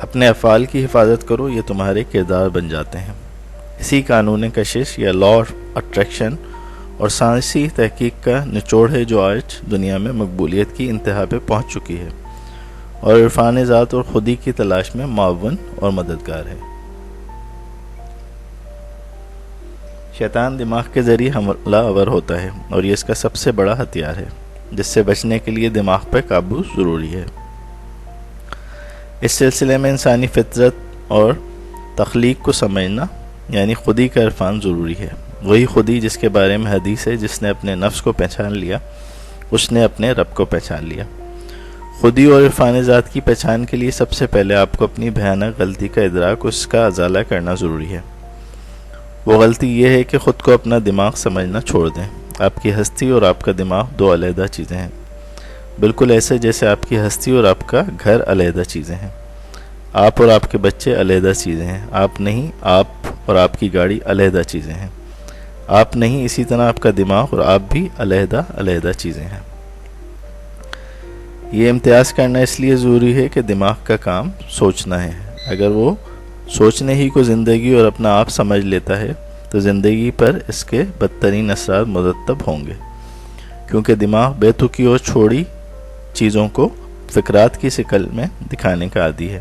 اپنے افعال کی حفاظت کرو، یہ تمہارے کردار بن جاتے ہیں۔ اسی قانون کشش یا لا آف اٹریکشن اور سائنسی تحقیق کا نچوڑ ہے جو آج دنیا میں مقبولیت کی انتہا پہ پہنچ چکی ہے اور عرفان ذات اور خودی کی تلاش میں معاون اور مددگار ہے۔ شیطان دماغ کے ذریعے حملہ آور ہوتا ہے اور یہ اس کا سب سے بڑا ہتھیار ہے، جس سے بچنے کے لیے دماغ پر قابو ضروری ہے۔ اس سلسلے میں انسانی فطرت اور تخلیق کو سمجھنا یعنی خودی کا عرفان ضروری ہے۔ وہی خودی جس کے بارے میں حدیث ہے، جس نے اپنے نفس کو پہچان لیا اس نے اپنے رب کو پہچان لیا۔ خودی اور عرفان ذات کی پہچان کے لیے سب سے پہلے آپ کو اپنی بھیانک غلطی کا ادراک اور اس کا ازالہ کرنا ضروری ہے۔ وہ غلطی یہ ہے کہ خود کو اپنا دماغ سمجھنا چھوڑ دیں۔ آپ کی ہستی اور آپ کا دماغ دو علیحدہ چیزیں ہیں، بالکل ایسے جیسے آپ کی ہستی اور آپ کا گھر علیحدہ چیزیں ہیں۔ آپ اور آپ کے بچے علیحدہ چیزیں ہیں، آپ نہیں۔ آپ اور آپ کی گاڑی علیحدہ چیزیں ہیں، آپ نہیں۔ اسی طرح آپ کا دماغ اور آپ بھی علیحدہ علیحدہ چیزیں ہیں۔ یہ امتیاز کرنا اس لیے ضروری ہے کہ دماغ کا کام سوچنا ہے۔ اگر وہ سوچنے ہی کو زندگی اور اپنا آپ سمجھ لیتا ہے تو زندگی پر اس کے بدترین اثرات مرتب ہوں گے، کیونکہ دماغ بے تکی اور چھوڑی چیزوں کو فکرات کی شکل میں دکھانے کا عادی ہے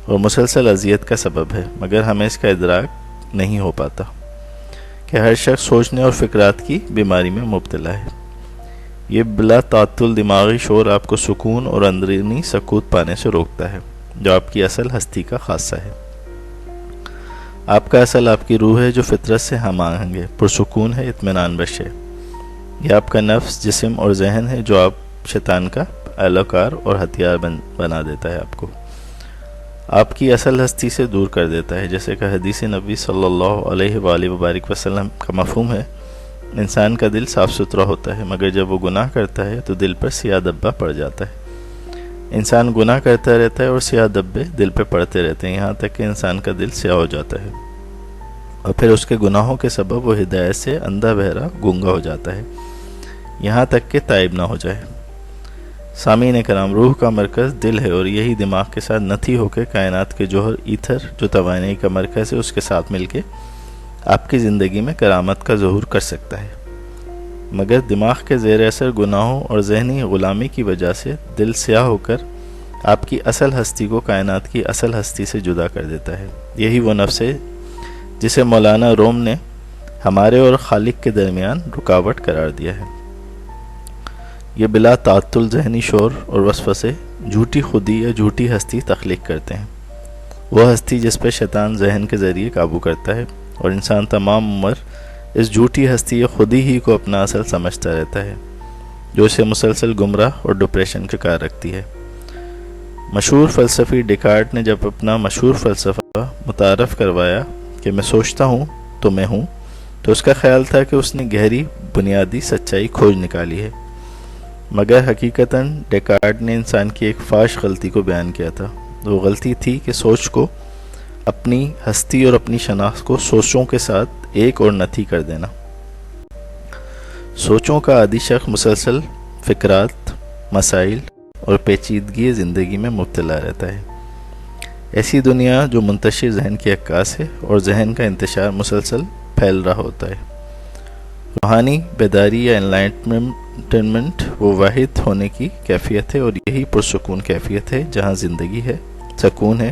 اور مسلسل اذیت کا سبب ہے، مگر ہمیں اس کا ادراک نہیں ہو پاتا کہ ہر شخص سوچنے اور فکرات کی بیماری میں مبتلا ہے۔ یہ بلا تعطل دماغی شور آپ کو سکون اور اندرونی سکوت پانے سے روکتا ہے، جو آپ کی اصل ہستی کا خاصہ ہے۔ آپ کا اصل آپ کی روح ہے جو فطرت سے ہم آہنگ ہے، پرسکون ہے، اطمینان بخش ہے۔ یہ آپ کا نفس، جسم اور ذہن ہے جو آپ شیطان کا اہلکار اور ہتھیار بنا دیتا ہے، آپ کو آپ کی اصل ہستی سے دور کر دیتا ہے۔ جیسے کہ حدیث نبی صلی اللہ علیہ وآلہ وبارک وسلم کا مفہوم ہے، انسان کا دل صاف ستھرا ہوتا ہے، مگر جب وہ گناہ کرتا ہے تو دل پر سیاہ دھبا پڑ جاتا ہے۔ انسان گناہ کرتا رہتا ہے اور سیاہ دھبے دل پہ پڑتے رہتے ہیں، یہاں تک کہ انسان کا دل سیاہ ہو جاتا ہے اور پھر اس کے گناہوں کے سبب وہ ہدایت سے اندھا بہرا گونگا ہو جاتا ہے، یہاں تک کہ تائب نہ ہو جائے۔ سامعین کرام، روح کا مرکز دل ہے اور یہی دماغ کے ساتھ نتھی ہو کے کائنات کے جوہر ایتھر جو توانائی کا مرکز ہے اس کے ساتھ مل کے آپ کی زندگی میں کرامت کا ظہور کر سکتا ہے، مگر دماغ کے زیر اثر گناہوں اور ذہنی غلامی کی وجہ سے دل سیاہ ہو کر آپ کی اصل ہستی کو کائنات کی اصل ہستی سے جدا کر دیتا ہے۔ یہی وہ نفس ہے جسے مولانا روم نے ہمارے اور خالق کے درمیان رکاوٹ قرار دیا ہے۔ یہ بلا تعطل ذہنی شور اور وسوسے جھوٹی خودی یا جھوٹی ہستی تخلیق کرتے ہیں، وہ ہستی جس پہ شیطان ذہن کے ذریعے قابو کرتا ہے، اور انسان تمام عمر اس جھوٹی ہستی یا خودی ہی کو اپنا اصل سمجھتا رہتا ہے، جو اسے مسلسل گمراہ اور ڈپریشن کا کار رکھتی ہے۔ مشہور فلسفی ڈیکارٹ نے جب اپنا مشہور فلسفہ متعارف کروایا کہ میں سوچتا ہوں تو میں ہوں، تو اس کا خیال تھا کہ اس نے گہری بنیادی سچائی کھوج نکالی ہے، مگر حقیقتاً ڈیکارٹ نے انسان کی ایک فاش غلطی کو بیان کیا تھا۔ وہ غلطی تھی کہ سوچ کو، اپنی ہستی اور اپنی شناخت کو سوچوں کے ساتھ ایک اور نتھی کر دینا۔ سوچوں کا عادی شخص مسلسل فکرات، مسائل اور پیچیدگی زندگی میں مبتلا رہتا ہے۔ ایسی دنیا جو منتشر ذہن کی عکاس ہے اور ذہن کا انتشار مسلسل پھیل رہا ہوتا ہے۔ روحانی بیداری یا انلائٹمنٹ وہ واحد ہونے کی کیفیت ہے اور یہی پرسکون کیفیت ہے جہاں زندگی ہے، سکون ہے،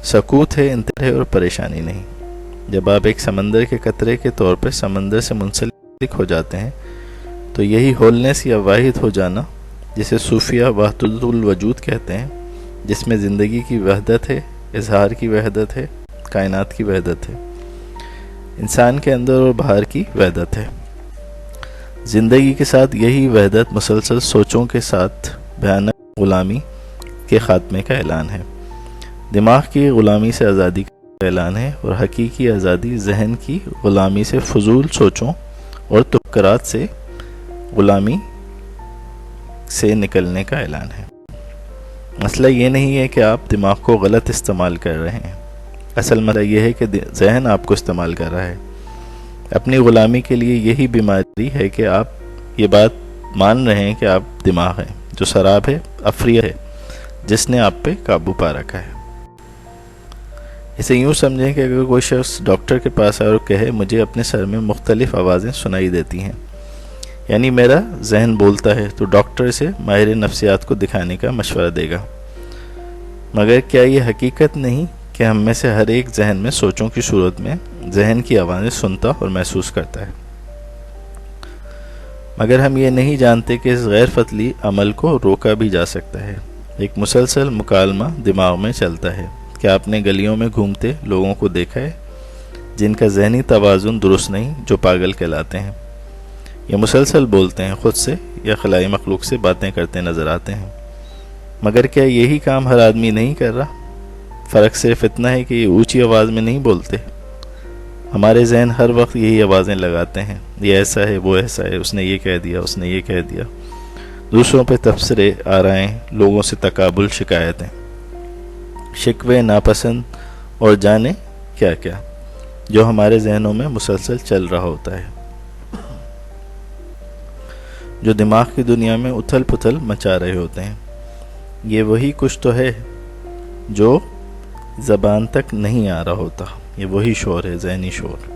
سکوت ہے، انتظار ہے اور پریشانی نہیں۔ جب آپ ایک سمندر کے قطرے کے طور پر سمندر سے منسلک ہو جاتے ہیں تو یہی ہولنس یا واحد ہو جانا، جسے صوفیہ وحدت الوجود کہتے ہیں، جس میں زندگی کی وحدت ہے، اظہار کی وحدت ہے، کائنات کی وحدت ہے، انسان کے اندر اور باہر کی وحدت ہے۔ زندگی کے ساتھ یہی وحدت مسلسل سوچوں کے ساتھ بھیانک غلامی کے خاتمے کا اعلان ہے، دماغ کی غلامی سے آزادی کا اعلان ہے، اور حقیقی آزادی ذہن کی غلامی سے، فضول سوچوں اور تفکرات سے غلامی سے نکلنے کا اعلان ہے۔ مسئلہ یہ نہیں ہے کہ آپ دماغ کو غلط استعمال کر رہے ہیں، اصل مسئلہ یہ ہے کہ ذہن آپ کو استعمال کر رہا ہے اپنی غلامی کے لیے۔ یہی بیماری ہے کہ آپ یہ بات مان رہے ہیں کہ آپ دماغ ہیں جو سراب ہے، افریہ ہے، جس نے آپ پہ قابو پا رکھا ہے۔ اسے یوں سمجھیں کہ اگر کوئی شخص ڈاکٹر کے پاس آئے اور کہے مجھے اپنے سر میں مختلف آوازیں سنائی دیتی ہیں، یعنی میرا ذہن بولتا ہے، تو ڈاکٹر اسے ماہر نفسیات کو دکھانے کا مشورہ دے گا۔ مگر کیا یہ حقیقت نہیں کہ ہم میں سے ہر ایک ذہن میں سوچوں کی صورت میں ذہن کی آوازیں سنتا اور محسوس کرتا ہے؟ مگر ہم یہ نہیں جانتے کہ اس غیر فطری عمل کو روکا بھی جا سکتا ہے۔ ایک مسلسل مکالمہ دماغ میں چلتا ہے۔ کیا آپ نے گلیوں میں گھومتے لوگوں کو دیکھا ہے جن کا ذہنی توازن درست نہیں، جو پاگل کہلاتے ہیں؟ یہ مسلسل بولتے ہیں، خود سے یا خلائی مخلوق سے باتیں کرتے نظر آتے ہیں، مگر کیا یہی کام ہر آدمی نہیں کر رہا؟ فرق صرف اتنا ہے کہ یہ اونچی آواز میں نہیں بولتے۔ ہمارے ذہن ہر وقت یہی آوازیں لگاتے ہیں، یہ ایسا ہے، وہ ایسا ہے، اس نے یہ کہہ دیا، اس نے یہ کہہ دیا، دوسروں پہ تبصرے، آرائیں، لوگوں سے تقابل، شکایتیں، شکوے، ناپسند اور جانے کیا کیا، جو ہمارے ذہنوں میں مسلسل چل رہا ہوتا ہے، جو دماغ کی دنیا میں اتھل پتھل مچا رہے ہوتے ہیں۔ یہ وہی کچھ تو ہے جو زبان تک نہیں آ رہا ہوتا، یہ وہی شور ہے، ذہنی شور۔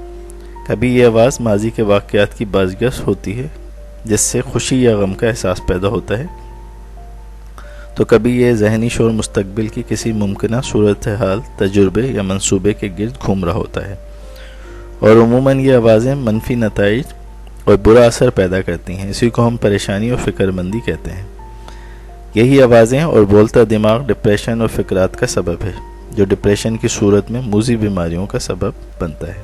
کبھی یہ آواز ماضی کے واقعات کی بازگشت ہوتی ہے جس سے خوشی یا غم کا احساس پیدا ہوتا ہے، تو کبھی یہ ذہنی شور مستقبل کی کسی ممکنہ صورتحال، تجربے یا منصوبے کے گرد گھوم رہا ہوتا ہے، اور عموماً یہ آوازیں منفی نتائج اور برا اثر پیدا کرتی ہیں۔ اسی کو ہم پریشانی اور فکر مندی کہتے ہیں۔ یہی آوازیں اور بولتا دماغ ڈپریشن اور فکرات کا سبب ہے، جو ڈپریشن کی صورت میں موذی بیماریوں کا سبب بنتا ہے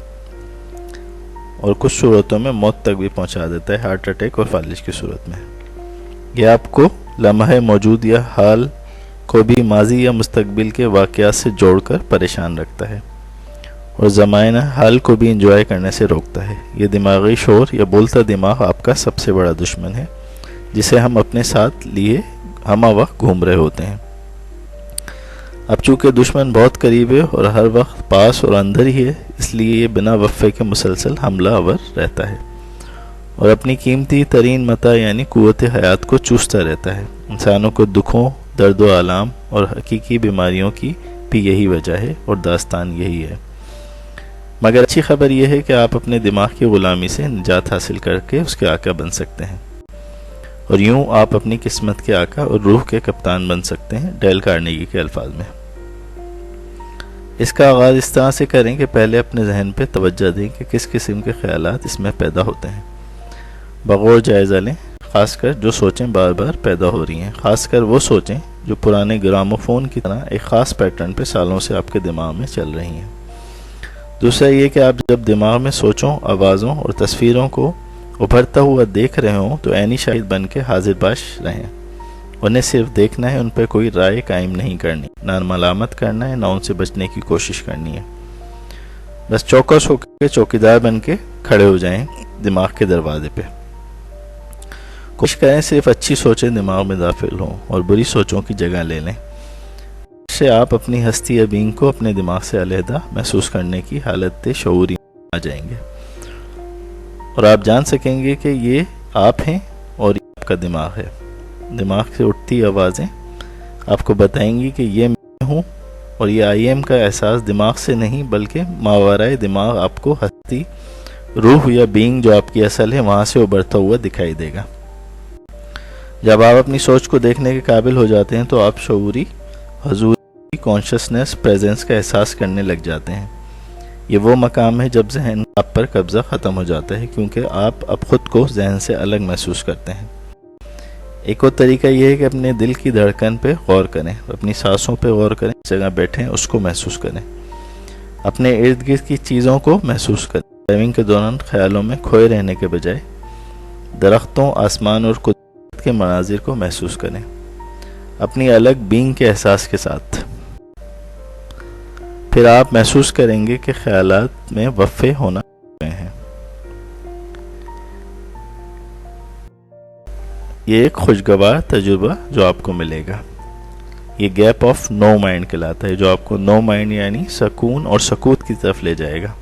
اور کچھ صورتوں میں موت تک بھی پہنچا دیتا ہے، ہارٹ اٹیک اور فالج کی صورت میں۔ یہ آپ کو لمحہ موجود یا حال کو بھی ماضی یا مستقبل کے واقعات سے جوڑ کر پریشان رکھتا ہے، اور زمانہ حال کو بھی انجوائے کرنے سے روکتا ہے۔ یہ دماغی شور یا بولتا دماغ آپ کا سب سے بڑا دشمن ہے، جسے ہم اپنے ساتھ لیے ہمہ وقت گھوم رہے ہوتے ہیں۔ اب چونکہ دشمن بہت قریب ہے اور ہر وقت پاس اور اندر ہی ہے، اس لیے یہ بنا وقفے کے مسلسل حملہ آور رہتا ہے اور اپنی قیمتی ترین متاع یعنی قوت حیات کو چوستا رہتا ہے۔ انسانوں کو دکھوں، درد و آلام اور حقیقی بیماریوں کی بھی یہی وجہ ہے اور داستان یہی ہے۔ مگر اچھی خبر یہ ہے کہ آپ اپنے دماغ کی غلامی سے نجات حاصل کر کے اس کے آقا بن سکتے ہیں، اور یوں آپ اپنی قسمت کے آقا اور روح کے کپتان بن سکتے ہیں، ڈیل کارنیگی کے الفاظ میں۔ اس کا آغاز اس طرح سے کریں کہ پہلے اپنے ذہن پہ توجہ دیں کہ کس قسم کے خیالات اس میں پیدا ہوتے ہیں۔ بغور جائزہ لیں، خاص کر جو سوچیں بار بار پیدا ہو رہی ہیں، خاص کر وہ سوچیں جو پرانے گراموفون کی طرح ایک خاص پیٹرن پہ سالوں سے آپ کے دماغ میں چل رہی ہیں۔ دوسرا یہ کہ آپ جب دماغ میں سوچوں، آوازوں اور تصویروں کو ابھرتا ہوا دیکھ رہے ہوں تو عینی شاہد بن کے حاضر باش رہیں۔ انہیں صرف دیکھنا ہے، ان پہ کوئی رائے قائم نہیں کرنی، نہ ملامت کرنا ہے، نہ ان سے بچنے کی کوشش کرنی ہے۔ بس چوکس ہو کے چوکیدار بن کے کھڑے ہو جائیں دماغ کے دروازے پہ۔ کوشش کریں صرف اچھی سوچیں دماغ میں داخل ہوں اور بری سوچوں کی جگہ لے لیں۔ اس سے آپ اپنی ہستی یا بینگ کو اپنے دماغ سے علیحدہ محسوس کرنے کی حالت شعوری میں آ جائیں گے، اور آپ جان سکیں گے کہ یہ آپ ہیں اور یہ آپ کا دماغ ہے۔ دماغ سے اٹھتی آوازیں آپ کو بتائیں گی کہ یہ میں ہوں، اور یہ آئی ایم کا احساس دماغ سے نہیں بلکہ ماورائے دماغ آپ کو ہستی، روح یا بینگ جو آپ کی اصل ہے وہاں سے ابھرتا ہوا دکھائی دے گا۔ جب آپ اپنی سوچ کو دیکھنے کے قابل ہو جاتے ہیں تو آپ شعوری، حضوری، کانشسنس، پریزنس کا احساس کرنے لگ جاتے ہیں۔ یہ وہ مقام ہے جب ذہن آپ پر قبضہ ختم ہو جاتا ہے، کیونکہ آپ اب خود کو ذہن سے الگ محسوس کرتے ہیں۔ ایک اور طریقہ یہ ہے کہ اپنے دل کی دھڑکن پہ غور کریں، اپنی سانسوں پہ غور کریں، جس جگہ بیٹھیں اس کو محسوس کریں، اپنے ارد گرد کی چیزوں کو محسوس کریں۔ ڈرائیونگ کے دوران خیالوں میں کھوئے رہنے کے بجائے درختوں، آسمان اور قدرت کے مناظر کو محسوس کریں، اپنی الگ بینگ کے احساس کے ساتھ۔ پھر آپ محسوس کریں گے کہ خیالات میں وقفے ہونا ہیں۔ یہ ایک خوشگوار تجربہ جو آپ کو ملے گا، یہ گیپ آف نو مائنڈ کہلاتا ہے، جو آپ کو نو مائنڈ یعنی سکون اور سکوت کی طرف لے جائے گا۔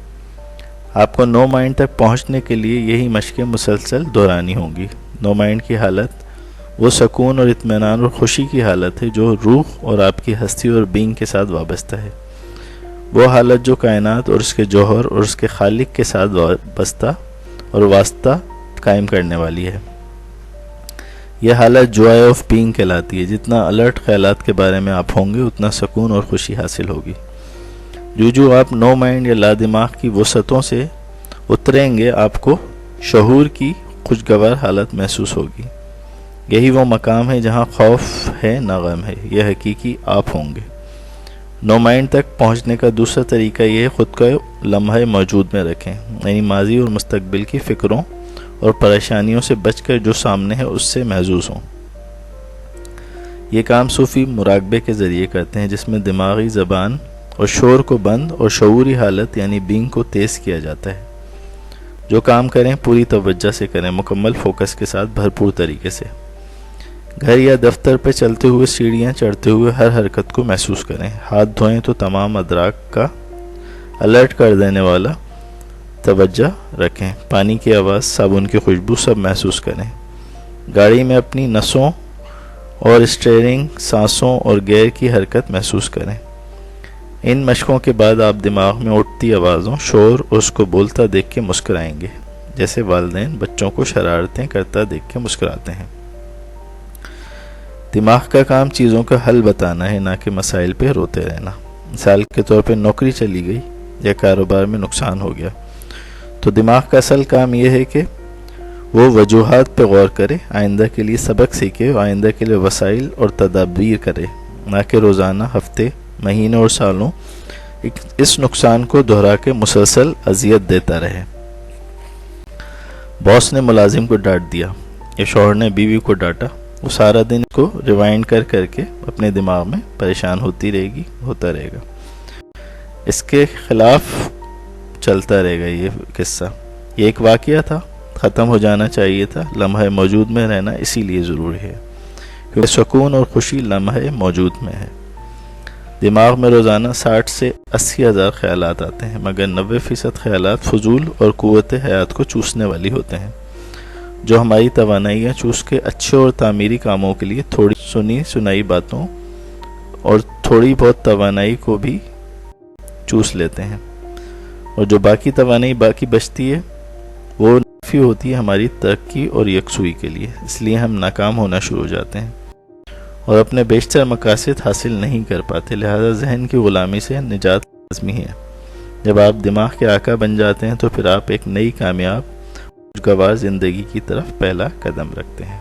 آپ کو نو مائنڈ تک پہنچنے کے لیے یہی مشقیں مسلسل دہرانی ہوں گی۔ نو مائنڈ کی حالت وہ سکون اور اطمینان اور خوشی کی حالت ہے جو روح اور آپ کی ہستی اور بینگ کے ساتھ وابستہ ہے، وہ حالت جو کائنات اور اس کے جوہر اور اس کے خالق کے ساتھ وابستہ اور واسطہ قائم کرنے والی ہے. یہ حالت جوائے آف بینگ کہلاتی ہے. جتنا الرٹ خیالات کے بارے میں آپ ہوں گے اتنا سکون اور خوشی حاصل ہوگی. جو آپ نو مائنڈ یا لا دماغ کی وسعتوں سے اتریں گے آپ کو شعور کی خوشگوار حالت محسوس ہوگی. یہی وہ مقام ہے جہاں خوف ہے نہ غم ہے. یہ حقیقی آپ ہوں گے. نو مائنڈ تک پہنچنے کا دوسرا طریقہ یہ ہے خود کا لمحہ موجود میں رکھیں، یعنی ماضی اور مستقبل کی فکروں اور پریشانیوں سے بچ کر جو سامنے ہے اس سے محظوظ ہوں. یہ کام صوفی مراقبے کے ذریعے کرتے ہیں جس میں دماغی زبان اور شور کو بند اور شعوری حالت یعنی بینگ کو تیز کیا جاتا ہے. جو کام کریں پوری توجہ سے کریں، مکمل فوکس کے ساتھ بھرپور طریقے سے. گھر یا دفتر پہ چلتے ہوئے سیڑھیاں چڑھتے ہوئے ہر حرکت کو محسوس کریں. ہاتھ دھوئیں تو تمام ادراک کا الرٹ کر دینے والا توجہ رکھیں. پانی کی آواز، صابن کی خوشبو سب محسوس کریں. گاڑی میں اپنی نسوں اور اسٹیئرنگ، سانسوں اور گیئر کی حرکت محسوس کریں. ان مشقوں کے بعد آپ دماغ میں اٹھتی آوازوں، شور اور اس کو بولتا دیکھ کے مسکرائیں گے، جیسے والدین بچوں کو شرارتیں کرتا دیکھ کے مسکراتے ہیں. دماغ کا کام چیزوں کا حل بتانا ہے، نہ کہ مسائل پہ روتے رہنا. مثال کے طور پہ نوکری چلی گئی یا کاروبار میں نقصان ہو گیا تو دماغ کا اصل کام یہ ہے کہ وہ وجوہات پہ غور کرے، آئندہ کے لیے سبق سیکھے، آئندہ کے لیے وسائل اور تدابیر کرے، نہ کہ روزانہ، ہفتے، مہینے اور سالوں اس نقصان کو دہرا کے مسلسل اذیت دیتا رہے. باس نے ملازم کو ڈانٹ دیا یا شوہر نے بیوی کو ڈانٹا، وہ سارا دن کو ریوائنڈ کر کے اپنے دماغ میں پریشان ہوتا رہے گا. اس کے خلاف چلتا رہے گا. یہ قصہ یہ ایک واقعہ تھا، ختم ہو جانا چاہیے تھا. لمحہ موجود میں رہنا اسی لیے ضروری ہے کیونکہ سکون اور خوشی لمحہ موجود میں ہے. دماغ میں روزانہ 60 سے 80 ہزار خیالات آتے ہیں، مگر 90% خیالات فضول اور قوت حیات کو چوسنے والی ہوتے ہیں، جو ہماری توانائیاں چوس کے اچھے اور تعمیری کاموں کے لیے تھوڑی سنی سنائی باتوں اور تھوڑی بہت توانائی کو بھی چوس لیتے ہیں، اور جو باقی توانائی باقی بچتی ہے وہ نافی ہوتی ہے ہماری ترقی اور یکسوئی کے لیے. اس لیے ہم ناکام ہونا شروع ہو جاتے ہیں اور اپنے بیشتر مقاصد حاصل نہیں کر پاتے. لہذا ذہن کی غلامی سے نجات لازمی ہے. جب آپ دماغ کے آقا بن جاتے ہیں تو پھر آپ ایک نئی کامیاب خوشگوار زندگی کی طرف پہلا قدم رکھتے ہیں.